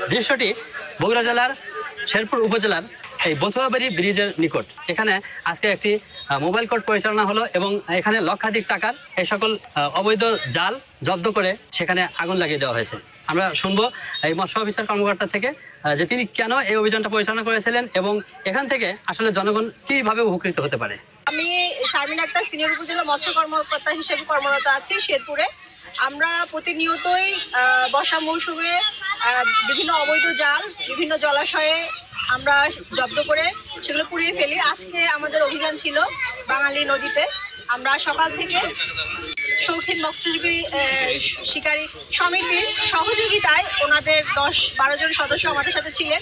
দৃশ্যটি বগুড়া জেলার শেরপুর উপজেলার এই বথুয়াবাড়ি ব্রিজের নিকট। এখানে আজকে একটি মোবাইল কোর্ট পরিচালনা হলো এবং এখানে লক্ষাধিক টাকার এই সকল অবৈধ জাল জব্দ করে সেখানে আগুন লাগিয়ে দেওয়া হয়েছে। আমরা শুনবো এই মৎস্য অফিসার কর্মকর্তা থেকে যে তিনি কেন এই অভিযানটা পরিচালনা করেছিলেন এবং এখান থেকে আসলে জনগণ কিভাবে উপকৃত হতে পারে। আমি শারমিন আক্তার সিনিয়র উপজেলা মৎস্য কর্মকর্তা হিসেবে কর্মরত আছি শেরপুরে। আমরা প্রতিনিয়তই বর্ষা মৌসুমে বিভিন্ন অবৈধ জাল বিভিন্ন জলাশয়ে আমরা জব্দ করে সেগুলো পুড়িয়ে ফেলি। আজকে আমাদের অভিযান ছিল বাঙালি নদীতে। আমরা সকাল থেকে শৌখিন মৎস্যজীবী শিকারী সমিতির সহযোগিতায় ওনাদের 10-12 জন সদস্য আমাদের সাথে ছিলেন।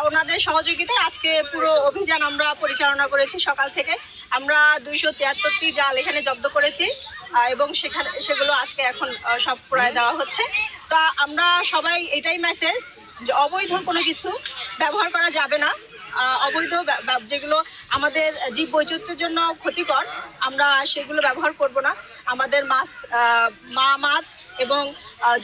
ওনাদের সহযোগিতায় আজকে পুরো অভিযান আমরা পরিচালনা করেছি। সকাল থেকে আমরা 273টি জাল এখানে জব্দ করেছি এবং সেগুলো আজকে এখন সব পুরায় দেওয়া হচ্ছে। তো আমরা সবাই এটাই মেসেজ যে অবৈধ কোনো কিছু ব্যবহার করা যাবে না। অবৈধ যেগুলো আমাদের জীব বৈচিত্র্যের জন্য ক্ষতিকর আমরা সেগুলো ব্যবহার করব না। আমাদের মাছ মাছ এবং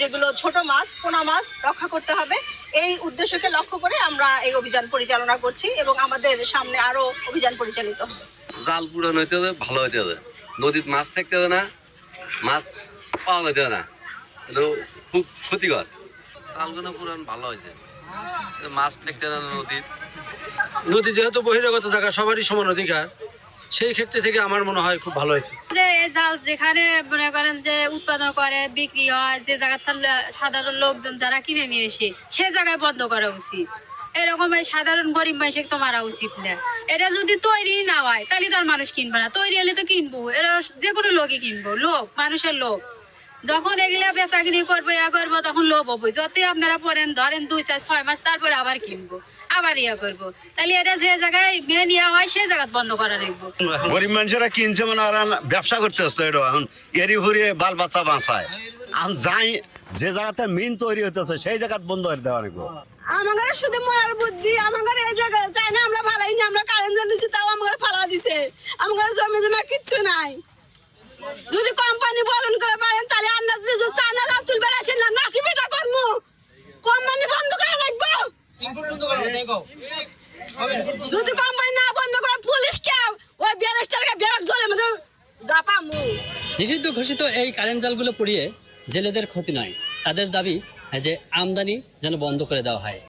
যেগুলো ছোট মাছ পোনা মাছ রক্ষা করতে হবে, এই উদ্দেশ্যকে লক্ষ্য করে আমরা এই অভিযান পরিচালনা করছি এবং আমাদের সামনে আরো অভিযান পরিচালিত হবে। জাল পুরানো হইতে হবে, ভালো হইতে হবে, নদীর মাছ থাকতে হবে না, মাছ পাওয়া হইতে হবে না, এটা খুব ক্ষতিকর। জালগুলো পুরান ভালো হয়েছে, মাছ থাকতে হবে না নদী যেহেতু বহিরাগত জায়গা সবারই সমান অধিকার, সেই ক্ষেত্রে থেকে আমার মনে হয় খুব ভালো হয়েছে। যে এই জাল যেখানে মনে করেন যে উৎপাদন করে বিক্রি হয়, যে জায়গা সাধারণ লোকজন যারা কিনে নিয়ে এসে সে জায়গায় বন্ধ করা উচিত। এরকম সাধারণ গরিব মানুষ তো মারা উচিত না। এটা যদি তৈরি না হয় তাহলে তো আর মানুষ কিনবে না, তৈরি হলে তো কিনবো, এরা যে কোনো লোকই কিনবো, লোক মানুষের লোক। যখন এগুলা বেচা কিনি করবো করবো তখন লোভ হবো। যতই আপনারা পড়েন ধরেন 2-4-6 মাস তারপরে আবার কিনবো, আবার করবো। তাহলে এটা যে জায়গায় মেয়ে নেওয়া হয় সেই জায়গা বন্ধ করা রাখবো। গরিব মানুষেরা কিনছে মানে ওরা ব্যবসা করতে আসতো, এটা এখন এরি ভরিয়ে বাল বাচ্চা বাঁচায়। আমি যাই যে জায়গাতে মিন তৈরি হতেছে সেই জায়গা বন্ধ করে দেওয়া রাখবো। আমাদের শুধু মরার বুদ্ধি, আমাদের এই জায়গায় চাই না, আমরা ফালাই না, আমরা কারেন্ট জ্বালিয়েছি তাও আমাদের ফালা দিছে। আমাদের জমি জমা কিচ্ছু নাই। যদি কোম্পানি বলন করে পারেন তাহলে আন্দাজ যে চায়না জাল তুলবে আসেন না, নাকি বেটা করবো, কোম্পানি বন্ধ করে রাখবো। যদি কোম্পানি না বন্ধ করে পুলিশ কে ওই ব্যারিস্টারকে ব্যাগ জ্বলে মধ্যে জাপামু। নিষিদ্ধ ঘোষিত এই কারেন্ট জালগুলো পুড়িয়ে জেলেদের ক্ষতি নয়, তাদের দাবি যে আমদানি যেন বন্ধ করে দেওয়া হয়।